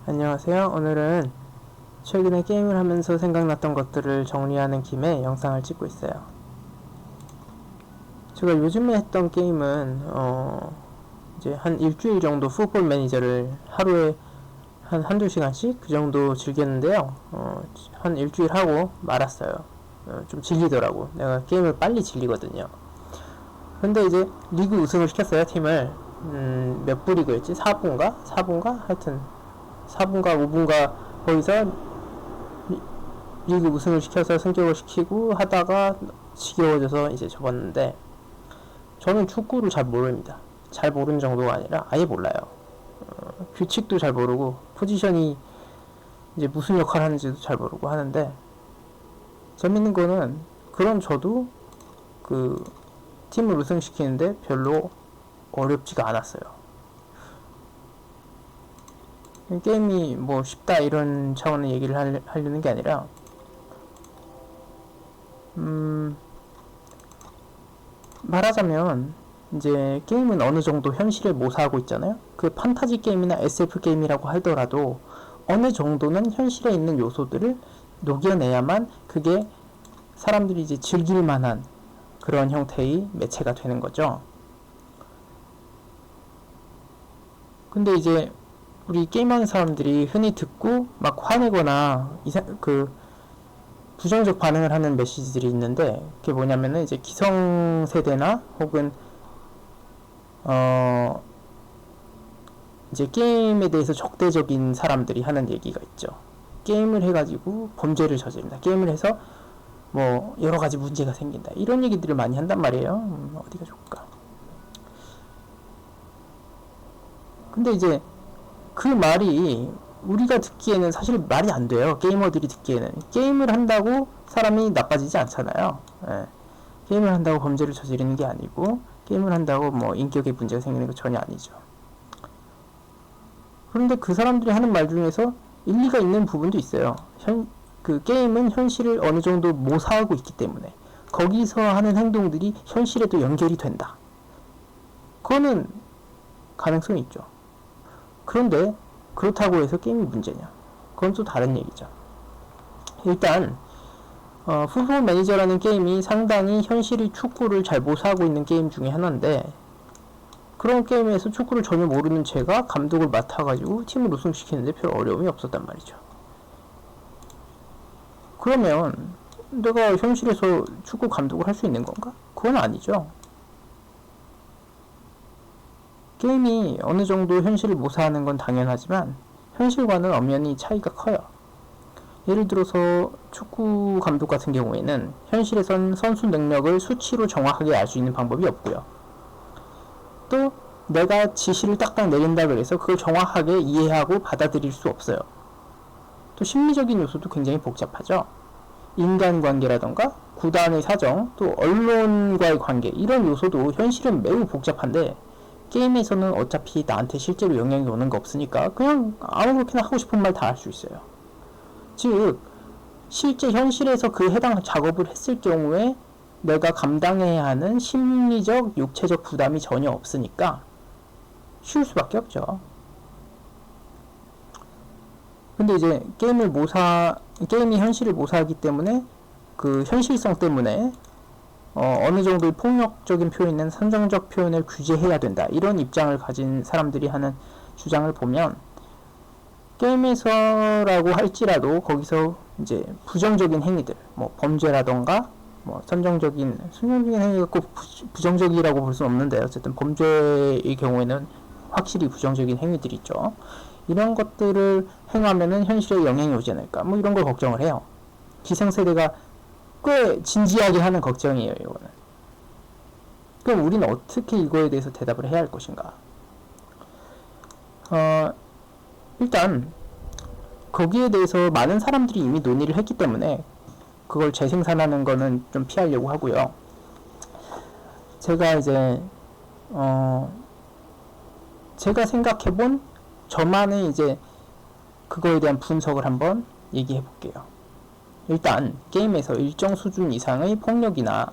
안녕하세요. 오늘은 최근에 게임을 하면서 생각났던 것들을 정리하는 김에 영상을 찍고 있어요. 제가 요즘에 했던 게임은 이제 한 일주일 정도 풋볼 매니저를 하루에 한두 시간씩 그 정도 즐겼는데요. 한 일주일 하고 말았어요. 좀 질리더라고. 내가 게임을 빨리 질리거든요. 근데 이제 리그 우승을 시켰어요, 팀을. 몇 부 리그였지? 4부인가? 4부인가? 하여튼 4분가 5분가 거기서 리그 우승을 시켜서 승격을 시키고 하다가 지겨워져서 이제 접었는데, 저는 축구를 잘 모릅니다. 잘 모르는 정도가 아니라 아예 몰라요. 규칙도 잘 모르고 포지션이 이제 무슨 역할을 하는지도 잘 모르고 하는데, 재밌는 거는 그런 저도 그 팀을 우승시키는데 별로 어렵지가 않았어요. 게임이 뭐 쉽다 이런 차원의 얘기를 하려는 게 아니라, 말하자면 이제 게임은 어느 정도 현실을 모사하고 있잖아요. 그 판타지 게임이나 SF 게임이라고 하더라도 어느 정도는 현실에 있는 요소들을 녹여내야만 그게 사람들이 이제 즐길 만한 그런 형태의 매체가 되는 거죠. 근데 이제 우리 게임하는 사람들이 흔히 듣고 막 화내거나 부정적 반응을 하는 메시지들이 있는데, 그게 뭐냐면은 이제 기성세대나 혹은 이제 게임에 대해서 적대적인 사람들이 하는 얘기가 있죠. 게임을 해가지고 범죄를 저지른다. 게임을 해서 뭐 여러 가지 문제가 생긴다. 이런 얘기들을 많이 한단 말이에요. 어디가 좋을까? 근데 이제 그 말이 우리가 듣기에는 사실 말이 안 돼요. 게이머들이 듣기에는. 게임을 한다고 사람이 나빠지지 않잖아요. 예. 게임을 한다고 범죄를 저지르는 게 아니고, 게임을 한다고 뭐 인격에 문제가 생기는 거 전혀 아니죠. 그런데 그 사람들이 하는 말 중에서 일리가 있는 부분도 있어요. 그 게임은 현실을 어느 정도 모사하고 있기 때문에 거기서 하는 행동들이 현실에도 연결이 된다. 그거는 가능성이 있죠. 그런데 그렇다고 해서 게임이 문제냐? 그건 또 다른 얘기죠. 일단 풋볼 매니저라는 게임이 상당히 현실의 축구를 잘 모사하고 있는 게임 중에 하나인데, 그런 게임에서 축구를 전혀 모르는 제가 감독을 맡아가지고 팀을 우승시키는데 별 어려움이 없었단 말이죠. 그러면 내가 현실에서 축구 감독을 할 수 있는 건가? 그건 아니죠. 게임이 어느 정도 현실을 모사하는 건 당연하지만 현실과는 엄연히 차이가 커요. 예를 들어서 축구 감독 같은 경우에는 현실에선 선수 능력을 수치로 정확하게 알 수 있는 방법이 없고요. 또 내가 지시를 딱딱 내린다 그래서 그걸 정확하게 이해하고 받아들일 수 없어요. 또 심리적인 요소도 굉장히 복잡하죠. 인간관계라던가 구단의 사정, 또 언론과의 관계, 이런 요소도 현실은 매우 복잡한데, 게임에서는 어차피 나한테 실제로 영향이 오는 거 없으니까 그냥 아무렇게나 하고 싶은 말 다 할 수 있어요. 즉, 실제 현실에서 그 해당 작업을 했을 경우에 내가 감당해야 하는 심리적, 육체적 부담이 전혀 없으니까 쉬울 수밖에 없죠. 근데 이제 게임이 현실을 모사하기 때문에 그 현실성 때문에 어느 정도의 폭력적인 표현은 선정적 표현을 규제해야 된다. 이런 입장을 가진 사람들이 하는 주장을 보면, 게임에서라고 할지라도 거기서 이제 부정적인 행위들, 뭐 범죄라던가 뭐 선정적인 행위가 꼭 부정적이라고 볼 수는 없는데, 어쨌든 범죄의 경우에는 확실히 부정적인 행위들이 있죠. 이런 것들을 행하면은 현실에 영향이 오지 않을까, 뭐 이런 걸 걱정을 해요. 기성세대가 꽤 진지하게 하는 걱정이에요, 이거는. 그럼 우리는 어떻게 이거에 대해서 대답을 해야 할 것인가? 일단 거기에 대해서 많은 사람들이 이미 논의를 했기 때문에 그걸 재생산하는 거는 좀 피하려고 하고요. 제가 이제 제가 생각해본 저만의 이제 그거에 대한 분석을 한번 얘기해 볼게요. 일단 게임에서 일정 수준 이상의 폭력이나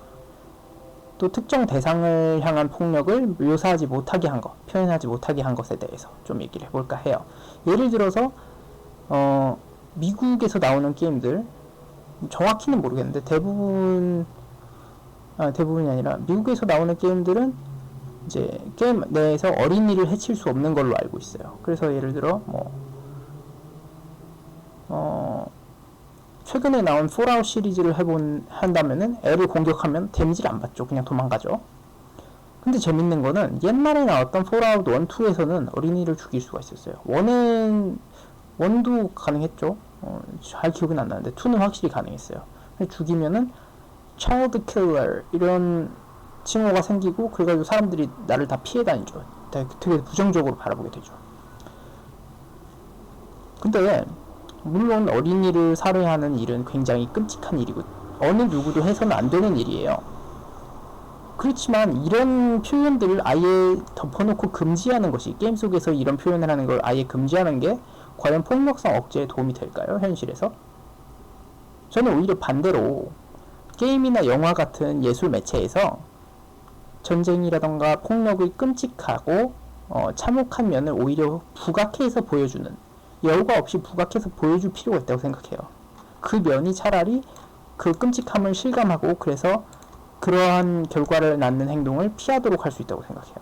또 특정 대상을 향한 폭력을 묘사하지 못하게 한 것, 표현하지 못하게 한 것에 대해서 좀 얘기를 해볼까 해요. 예를 들어서 미국에서 나오는 게임들, 정확히는 모르겠는데 대부분이 아니라 미국에서 나오는 게임들은 이제 게임 내에서 어린이를 해칠 수 없는 걸로 알고 있어요. 그래서 예를 들어 최근에 나온 폴아웃 시리즈를 한다면은 애를 공격하면 데미지를 안 받죠. 그냥 도망가죠. 근데 재밌는 거는 옛날에 나왔던 폴아웃 1, 2에서는 어린이를 죽일 수가 있었어요. 1도 가능했죠. 잘 기억은 안 나는데 2는 확실히 가능했어요. 죽이면은 child killer 이런 칭호가 생기고 그래가지고 사람들이 나를 다 피해 다니죠. 되게 부정적으로 바라보게 되죠. 근데 물론 어린이를 살해하는 일은 굉장히 끔찍한 일이고 어느 누구도 해서는 안 되는 일이에요. 그렇지만 이런 표현들을 아예 덮어놓고 금지하는 것이, 게임 속에서 이런 표현을 하는 걸 아예 금지하는 게 과연 폭력성 억제에 도움이 될까요? 현실에서? 저는 오히려 반대로 게임이나 영화 같은 예술 매체에서 전쟁이라던가 폭력의 끔찍하고 참혹한 면을 오히려 부각해서 보여주는, 여과 없이 부각해서 보여줄 필요가 있다고 생각해요. 그 면이 차라리 그 끔찍함을 실감하고 그래서 그러한 결과를 낳는 행동을 피하도록 할 수 있다고 생각해요.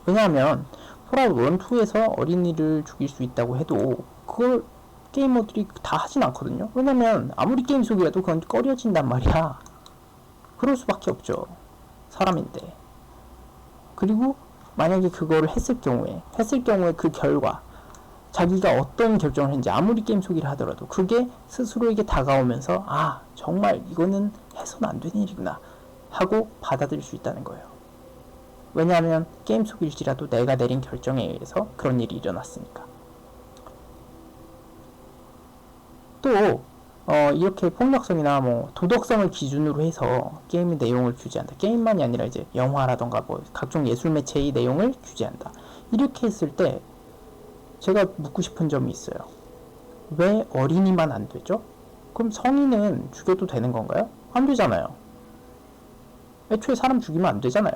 왜냐하면 폴아웃 1, 2에서 어린이를 죽일 수 있다고 해도 그걸 게이머들이 다 하진 않거든요. 왜냐면 아무리 게임 속이라도 그건 꺼려진단 말이야. 그럴 수밖에 없죠. 사람인데. 그리고 만약에 그거를 했을 경우에 그 결과, 자기가 어떤 결정을 했는지 아무리 게임 속이라 하더라도 그게 스스로에게 다가오면서 정말 이거는 해서는 안 되는 일이구나 하고 받아들일 수 있다는 거예요. 왜냐하면 게임 속일지라도 내가 내린 결정에 의해서 그런 일이 일어났으니까. 또 이렇게 폭력성이나 도덕성을 기준으로 해서 게임의 내용을 규제한다. 게임만이 아니라 이제 영화라던가 각종 예술 매체의 내용을 규제한다. 이렇게 했을 때 제가 묻고 싶은 점이 있어요. 왜 어린이만 안 되죠? 그럼 성인은 죽여도 되는 건가요? 안 되잖아요. 애초에 사람 죽이면 안 되잖아요.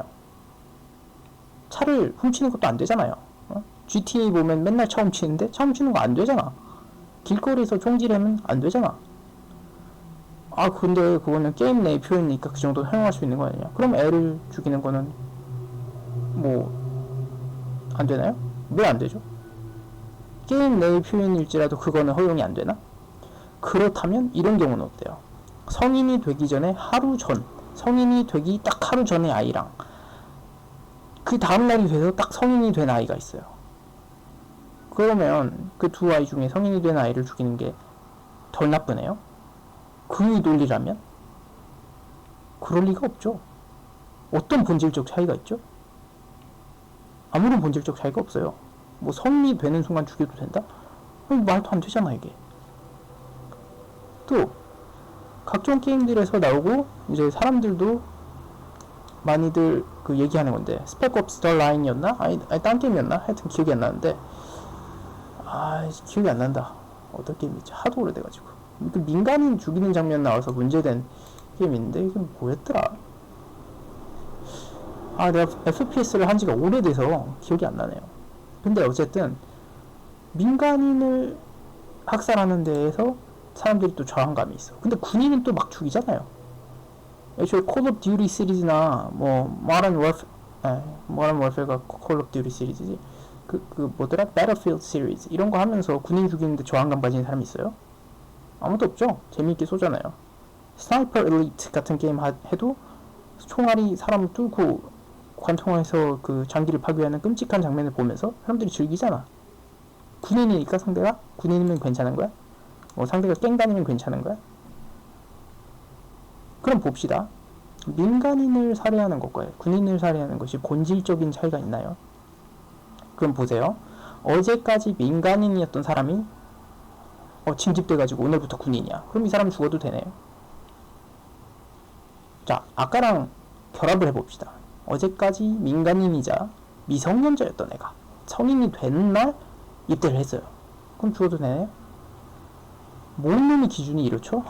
차를 훔치는 것도 안 되잖아요. GTA 보면 맨날 차 훔치는데 차 훔치는 거 안 되잖아. 길거리에서 총질하면 안 되잖아. 근데 그거는 게임 내의 표현이니까 그 정도 허용할 수 있는 거 아니냐? 그럼 애를 죽이는 거는 안 되나요? 왜 안 되죠? 게임 내의 표현일지라도 그거는 허용이 안 되나? 그렇다면 이런 경우는 어때요? 성인이 되기 전에 성인이 되기 딱 하루 전에 아이랑 그 다음날이 돼서 딱 성인이 된 아이가 있어요. 그러면 그 두 아이 중에 성인이 된 아이를 죽이는 게 덜 나쁘네요? 그 논리라면? 그럴 리가 없죠. 어떤 본질적 차이가 있죠? 아무런 본질적 차이가 없어요. 성인이 되는 순간 죽여도 된다? 말도 안 되잖아, 이게. 또 각종 게임들에서 나오고 이제 사람들도 많이들 얘기하는 건데, 스펙 옵스 더 라인이었나? 아니 딴 게임이었나? 하여튼 기억이 안 나는데 기억이 안 난다. 어떤 게임이지? 하도 오래돼가지고. 그 민간인 죽이는 장면 나와서 문제된 게임인데 이게 뭐였더라? 내가 FPS를 한 지가 오래돼서 기억이 안 나네요. 근데 어쨌든 민간인을 학살하는 데에서 사람들이 또 저항감이 있어. 근데 군인은 또 막 죽이잖아요. 애초에 콜 오브 듀티 시리즈나 모던 워페어가 콜 오브 듀티 시리즈지. 뭐더라? 배틀필드 시리즈 이런 거 하면서 군인 죽이는데 저항감 가지는 사람이 있어요? 아무도 없죠. 재미있게 쏘잖아요. 스나이퍼 엘리트 같은 게임 해도 총알이 사람을 뚫고 관통해서 그 장기를 파괴하는 끔찍한 장면을 보면서 사람들이 즐기잖아. 군인이니까 상대가? 군인이면 괜찮은 거야? 상대가 깽 다니면 괜찮은 거야? 그럼 봅시다. 민간인을 살해하는 것과 군인을 살해하는 것이 본질적인 차이가 있나요? 그럼 보세요. 어제까지 민간인이었던 사람이 징집돼가지고 오늘부터 군인이야. 그럼 이 사람 죽어도 되네요. 자, 아까랑 결합을 해봅시다. 어제까지 민간인이자 미성년자였던 애가 성인이 된 날 입대를 했어요. 그럼 죽어도 되네요? 뭔 놈의 기준이 이렇죠?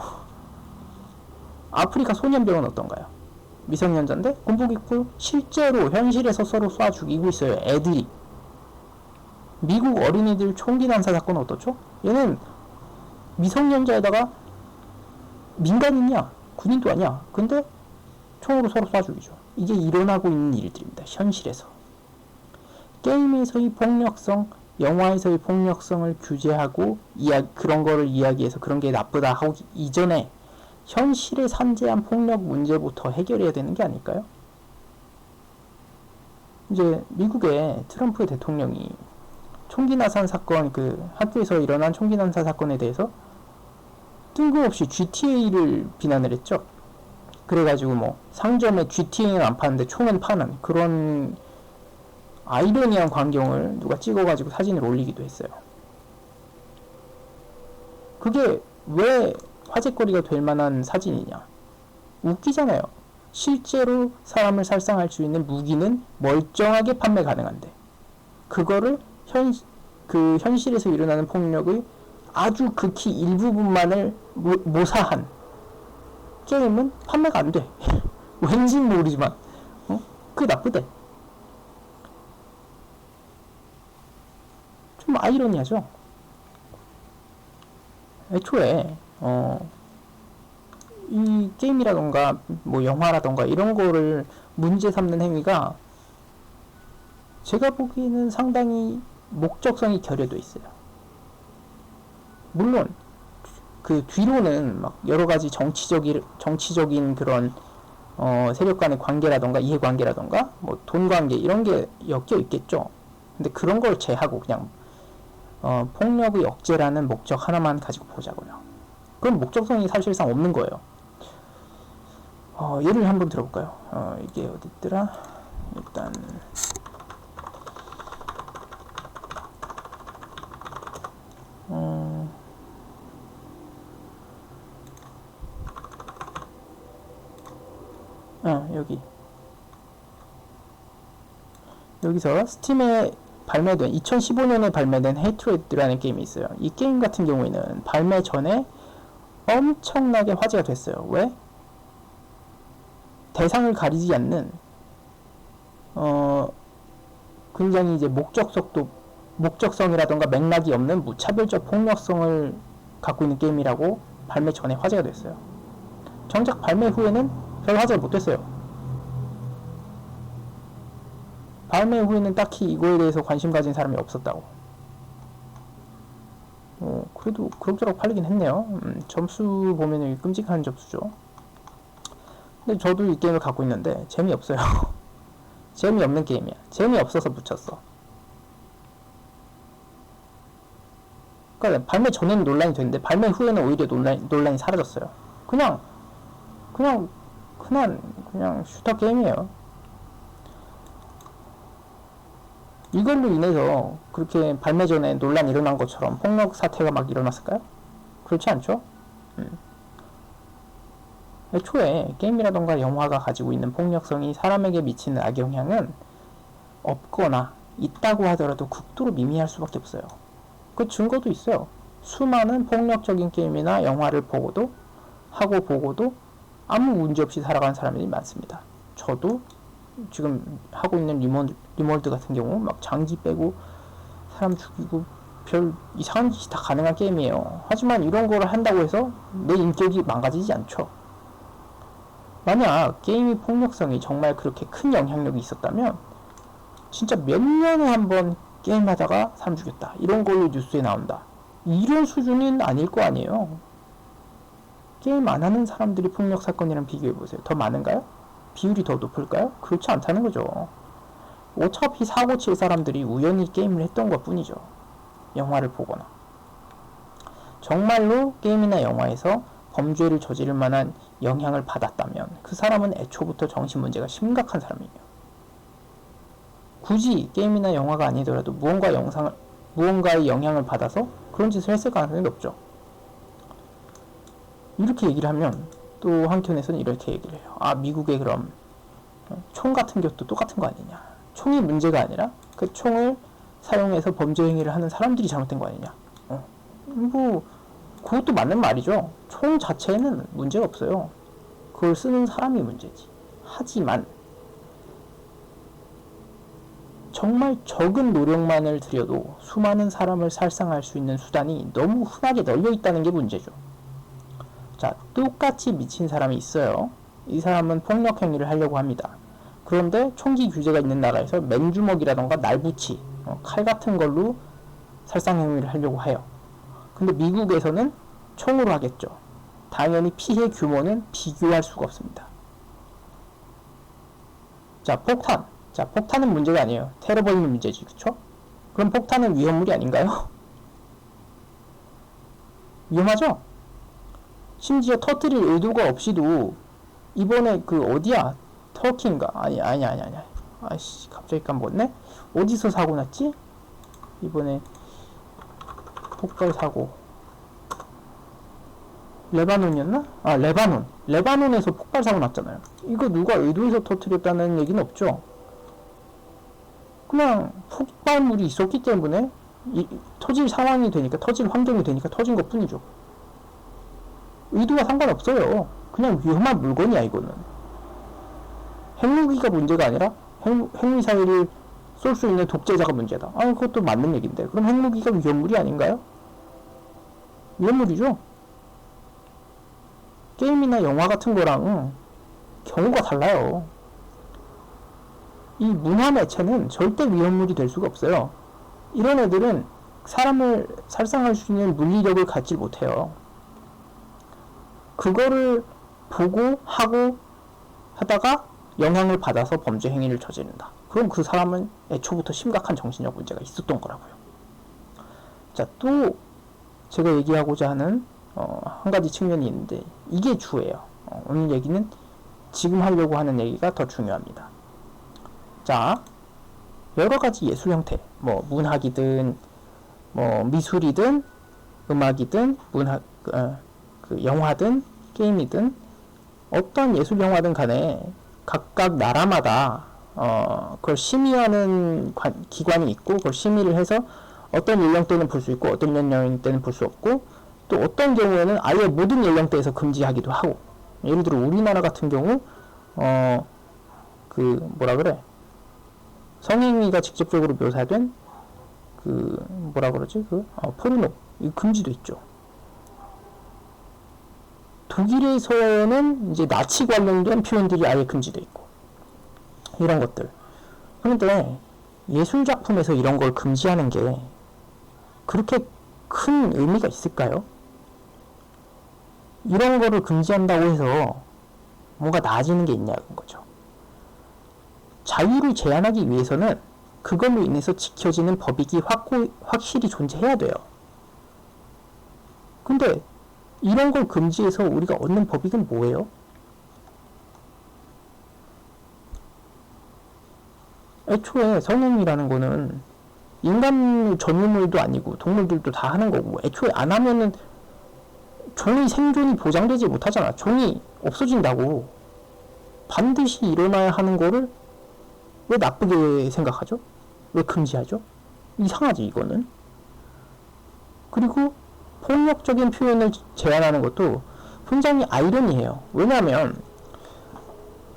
아프리카 소년병은 어떤가요? 미성년자인데 군복 입고 실제로 현실에서 서로 쏴 죽이고 있어요. 애들이. 미국 어린이들 총기 난사 사건 어떻죠? 얘는 미성년자에다가 민간인이야. 군인도 아니야. 근데 총으로 서로 쏴 죽이죠. 이게 일어나고 있는 일들입니다. 현실에서. 게임에서의 폭력성, 영화에서의 폭력성을 규제하고 그런 거를 이야기해서 그런 게 나쁘다 하기 이전에 현실에 산재한 폭력 문제부터 해결해야 되는 게 아닐까요? 이제 미국의 트럼프 대통령이 총기 난사 사건, 그 학교에서 일어난 총기 난사 사건에 대해서 뜬금없이 GTA를 비난을 했죠. 그래가지고 뭐 상점에 GTA는 안 파는데 총은 파는 그런 아이러니한 광경을 누가 찍어가지고 사진을 올리기도 했어요. 그게 왜 화제거리가 될 만한 사진이냐? 웃기잖아요. 실제로 사람을 살상할 수 있는 무기는 멀쩡하게 판매 가능한데 그거를 현실에서 일어나는 폭력의 아주 극히 일부분만을 모사한 게임은 판매가 안 돼. 왠진 모르지만 그게 나쁘대. 좀 아이러니하죠. 애초에 이 게임이라던가 뭐 영화라던가 이런 거를 문제 삼는 행위가 제가 보기에는 상당히 목적성이 결여돼 있어요. 물론 그 뒤로는 막 여러 가지 정치적인 그런 세력 간의 관계라던가 이해관계라던가 뭐 돈 관계 이런 게 엮여 있겠죠. 근데 그런 걸 제하고 그냥 폭력의 억제라는 목적 하나만 가지고 보자고요. 그럼 목적성이 사실상 없는 거예요. 예를 한번 들어볼까요? 이게 어딨더라? 일단 여기서 스팀에 발매된 2015년에 발매된 헤이트레드라는 게임이 있어요. 이 게임 같은 경우에는 발매 전에 엄청나게 화제가 됐어요. 왜? 대상을 가리지 않는 굉장히 이제 목적성이라던가 맥락이 없는 무차별적 폭력성을 갖고 있는 게임이라고 발매 전에 화제가 됐어요. 정작 발매 후에는 별 화제가 못 됐어요. 발매 후에는 딱히 이거에 대해서 관심 가진 사람이 없었다고. 그래도 그럭저럭 팔리긴 했네요. 점수 보면 끔찍한 점수죠. 근데 저도 이 게임을 갖고 있는데 재미없어요. 재미없는 게임이야. 재미없어서 묻혔어. 그러니까 발매 전에는 논란이 됐는데 발매 후에는 오히려 논란이 사라졌어요. 그냥 슈터 게임이에요. 이걸로 인해서 그렇게 발매 전에 논란이 일어난 것처럼 폭력 사태가 막 일어났을까요? 그렇지 않죠? 애초에 게임이라던가 영화가 가지고 있는 폭력성이 사람에게 미치는 악영향은 없거나 있다고 하더라도 극도로 미미할 수밖에 없어요. 그 증거도 있어요. 수많은 폭력적인 게임이나 영화를 보고도 아무 문제 없이 살아가는 사람들이 많습니다. 저도 지금 하고 있는 리몰드 같은 경우 막 장기 빼고 사람 죽이고 별 이상한 짓이 다 가능한 게임이에요. 하지만 이런 거를 한다고 해서 내 인격이 망가지지 않죠. 만약 게임의 폭력성이 정말 그렇게 큰 영향력이 있었다면 진짜 몇 년에 한 번 게임하다가 사람 죽였다 이런 걸로 뉴스에 나온다. 이런 수준은 아닐 거 아니에요. 게임 안 하는 사람들이 폭력 사건이랑 비교해보세요. 더 많은가요? 비율이 더 높을까요? 그렇지 않다는 거죠. 어차피 사고 칠 사람들이 우연히 게임을 했던 것 뿐이죠. 영화를 보거나. 정말로 게임이나 영화에서 범죄를 저지를 만한 영향을 받았다면 그 사람은 애초부터 정신문제가 심각한 사람이에요. 굳이 게임이나 영화가 아니더라도 무언가의 영향을 받아서 그런 짓을 했을 가능성이 높죠. 이렇게 얘기를 하면 또 한켠에서는 이렇게 얘기를 해요. 미국에 그럼 총 같은 것도 똑같은 거 아니냐. 총이 문제가 아니라 그 총을 사용해서 범죄 행위를 하는 사람들이 잘못된 거 아니냐. 그것도 맞는 말이죠. 총 자체는 문제가 없어요. 그걸 쓰는 사람이 문제지. 하지만 정말 적은 노력만을 들여도 수많은 사람을 살상할 수 있는 수단이 너무 흔하게 널려 있다는 게 문제죠. 자, 똑같이 미친 사람이 있어요. 이 사람은 폭력 행위를 하려고 합니다. 그런데 총기 규제가 있는 나라에서 맨주먹이라던가 날붙이, 칼 같은 걸로 살상 행위를 하려고 해요. 근데 미국에서는 총으로 하겠죠. 당연히 피해 규모는 비교할 수가 없습니다. 자, 폭탄. 자, 폭탄은 문제가 아니에요. 테러 벌이는 문제지, 그쵸? 그럼 폭탄은 위험물이 아닌가요? 위험하죠? 심지어 터뜨릴 의도가 없이도 이번에 그 어디야? 터키인가? 아니. 아이씨, 갑자기 까먹었네? 어디서 사고 났지? 이번에 폭발 사고. 레바논이었나? 아, 레바논에서 폭발 사고 났잖아요. 이거 누가 의도해서 터뜨렸다는 얘기는 없죠. 그냥 폭발물이 있었기 때문에 터질 상황이 되니까, 터질 환경이 되니까 터진 것 뿐이죠. 의도와 상관없어요. 그냥 위험한 물건이야, 이거는. 핵무기가 문제가 아니라 핵미사일을 쏠 수 있는 독재자가 문제다. 아, 그것도 맞는 얘기인데. 그럼 핵무기가 위험물이 아닌가요? 위험물이죠. 게임이나 영화 같은 거랑 경우가 달라요. 이 문화 매체는 절대 위험물이 될 수가 없어요. 이런 애들은 사람을 살상할 수 있는 물리력을 갖지 못해요. 그거를 보고 하고 하다가 영향을 받아서 범죄 행위를 저지른다. 그럼 그 사람은 애초부터 심각한 정신력 문제가 있었던 거라고요. 자, 또 제가 얘기하고자 하는 한 가지 측면이 있는데 이게 주예요. 오늘 얘기는 지금 하려고 하는 얘기가 더 중요합니다. 자, 여러 가지 예술 형태, 뭐 문학이든 뭐 미술이든 음악이든 영화든 게임이든 어떤 예술 영화든 간에 각각 나라마다 그걸 심의하는 기관이 있고 그걸 심의를 해서 어떤 연령대는 볼 수 있고 어떤 연령대는 볼 수 없고 또 어떤 경우에는 아예 모든 연령대에서 금지하기도 하고 예를 들어 우리나라 같은 경우 성행위가 직접적으로 묘사된 포르노 이 금지도 있죠. 독일에서는 이제 나치 관련된 표현들이 아예 금지돼 있고 이런 것들. 그런데 예술 작품에서 이런 걸 금지하는 게 그렇게 큰 의미가 있을까요? 이런 거를 금지한다고 해서 뭔가 나아지는 게 있냐는 거죠. 자유를 제한하기 위해서는 그걸로 인해서 지켜지는 법익이 확실히 존재해야 돼요. 근데 이런 걸 금지해서 우리가 얻는 법익은 뭐예요? 애초에 성행위라는 거는 인간 전유물도 아니고 동물들도 다 하는 거고 애초에 안 하면은 종의 생존이 보장되지 못하잖아. 종이 없어진다고. 반드시 일어나야 하는 거를 왜 나쁘게 생각하죠? 왜 금지하죠? 이상하지 이거는. 그리고 폭력적인 표현을 제한하는 것도 굉장히 아이러니해요. 왜냐하면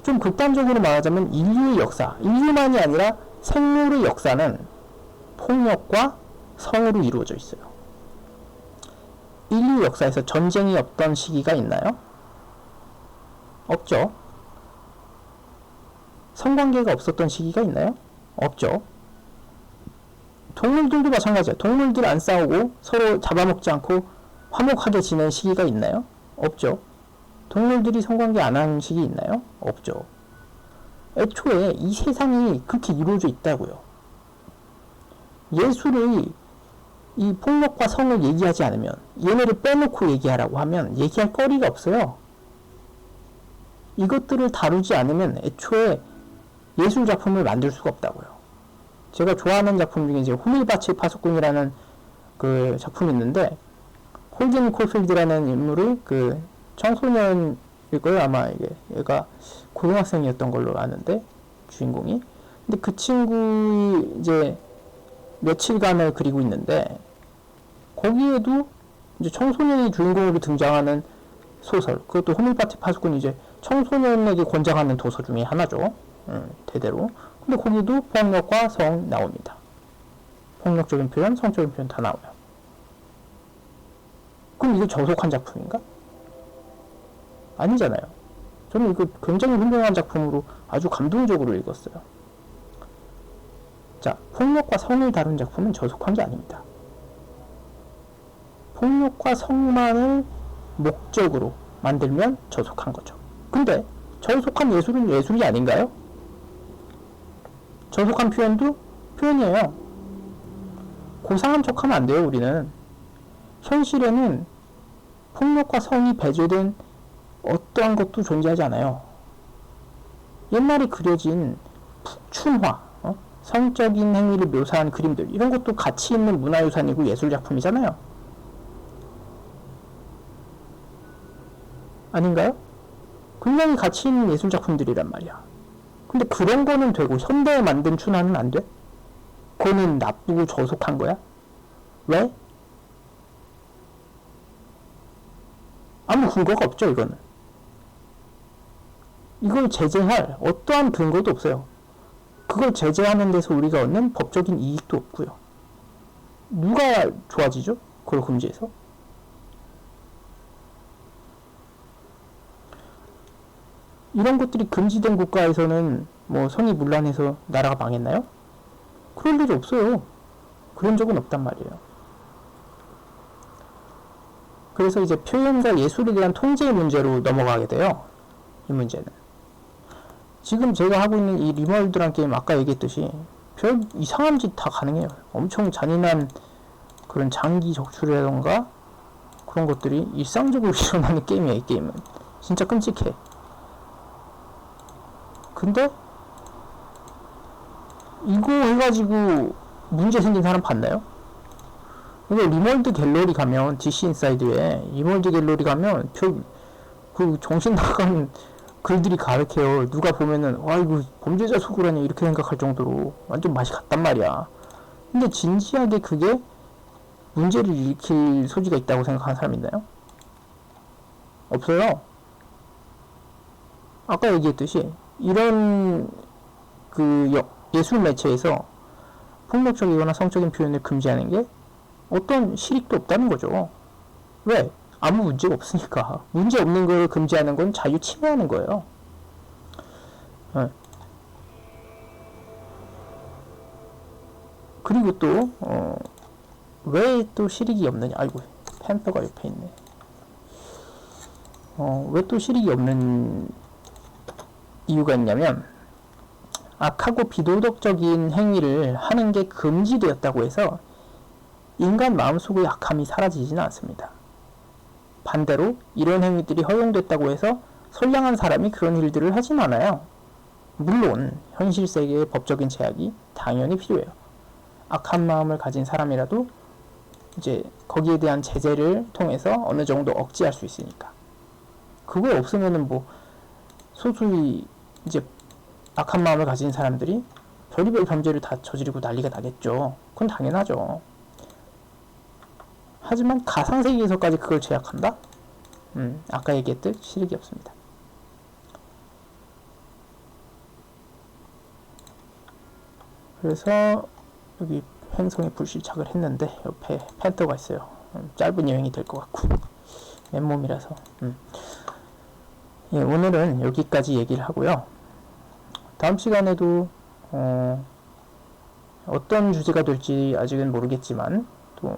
좀 극단적으로 말하자면 인류의 역사, 인류만이 아니라 생물의 역사는 폭력과 성으로 이루어져 있어요. 인류 역사에서 전쟁이 없던 시기가 있나요? 없죠. 성관계가 없었던 시기가 있나요? 없죠. 동물들도 마찬가지야. 동물들 안 싸우고 서로 잡아먹지 않고 화목하게 지낸 시기가 있나요? 없죠. 동물들이 성관계 안 하는 시기 있나요? 없죠. 애초에 이 세상이 그렇게 이루어져 있다고요. 예술의 이 폭력과 성을 얘기하지 않으면 얘네를 빼놓고 얘기하라고 하면 얘기할 거리가 없어요. 이것들을 다루지 않으면 애초에 예술 작품을 만들 수가 없다고요. 제가 좋아하는 작품 중에 이제 호밀밭의 파수꾼이라는 그 작품이 있는데 홀든 콜필드라는 인물의 그 청소년일 거예요. 아마 얘가 고등학생이었던 걸로 아는데 주인공이. 근데 그 친구의 이제 며칠간을 그리고 있는데 거기에도 이제 청소년이 주인공으로 등장하는 소설, 그것도 호밀밭의 파수꾼이 이제 청소년에게 권장하는 도서 중에 하나죠. 대대로. 근데 거기도 폭력과 성 나옵니다. 폭력적인 표현, 성적인 표현 다 나와요. 그럼 이거 저속한 작품인가? 아니잖아요. 저는 이거 굉장히 훌륭한 작품으로 아주 감동적으로 읽었어요. 자, 폭력과 성을 다룬 작품은 저속한 게 아닙니다. 폭력과 성만을 목적으로 만들면 저속한 거죠. 근데 저속한 예술은 예술이 아닌가요? 저속한 표현도 표현이에요. 고상한 척하면 안 돼요, 우리는. 현실에는 폭력과 성이 배제된 어떠한 것도 존재하지 않아요. 옛날에 그려진 춘화, 성적인 행위를 묘사한 그림들, 이런 것도 가치 있는 문화유산이고 예술작품이잖아요. 아닌가요? 굉장히 가치 있는 예술작품들이란 말이야. 근데 그런 거는 되고 현대에 만든 춘화는 안 돼? 그거는 나쁘고 저속한 거야? 왜? 아무 근거가 없죠, 이거는. 이걸 제재할 어떠한 근거도 없어요. 그걸 제재하는 데서 우리가 얻는 법적인 이익도 없고요. 누가 좋아지죠? 그걸 금지해서? 이런 것들이 금지된 국가에서는 뭐 성이 문란해서 나라가 망했나요? 그럴 일이 없어요. 그런 적은 없단 말이에요. 그래서 이제 표현과 예술에 대한 통제의 문제로 넘어가게 돼요. 이 문제는. 지금 제가 하고 있는 이 리멀드란 게임, 아까 얘기했듯이 별 이상한 짓 다 가능해요. 엄청 잔인한 그런 장기 적출이라던가 그런 것들이 일상적으로 일어나는 게임이에요. 이 게임은 진짜 끔찍해. 근데 이거 해가지고 문제 생긴 사람 봤나요? 이거 리멀드 갤러리 가면, DC 인사이드에 리멀드 갤러리 가면 그 정신 나간 글들이 가득해요. 누가 보면은 와 이거 범죄자 소굴 아니야 이렇게 생각할 정도로 완전 맛이 갔단 말이야. 근데 진지하게 그게 문제를 일으킬 소지가 있다고 생각하는 사람 있나요? 없어요. 아까 얘기했듯이 이런 그 예술 매체에서 폭력적이거나 성적인 표현을 금지하는 게 어떤 실익도 없다는 거죠. 왜? 아무 문제가 없으니까. 문제 없는 걸 금지하는 건 자유 침해하는 거예요. 그리고 또 왜 또 실익이 없느냐? 아이고, 팬더가 옆에 있네. 왜 또 실익이 없는 이유가 있냐면, 악하고 비도덕적인 행위를 하는 게 금지되었다고 해서 인간 마음속의 악함이 사라지지는 않습니다. 반대로 이런 행위들이 허용됐다고 해서 선량한 사람이 그런 일들을 하진 않아요. 물론 현실 세계의 법적인 제약이 당연히 필요해요. 악한 마음을 가진 사람이라도 이제 거기에 대한 제재를 통해서 어느 정도 억제할 수 있으니까. 그거 없으면은 뭐 소수의 이제 악한 마음을 가진 사람들이 별의별 범죄를 다 저지르고 난리가 나겠죠. 그건 당연하죠. 하지만 가상세계에서까지 그걸 제약한다? 아까 얘기했듯 실익이 없습니다. 그래서 여기 행성에 불시착을 했는데 옆에 팬더가 있어요. 짧은 여행이 될 것 같고 맨몸이라서 예, 오늘은 여기까지 얘기를 하고요. 다음 시간에도 어떤 주제가 될지 아직은 모르겠지만 또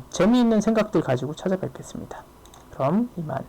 재미있는 생각들 가지고 찾아뵙겠습니다. 그럼 이만.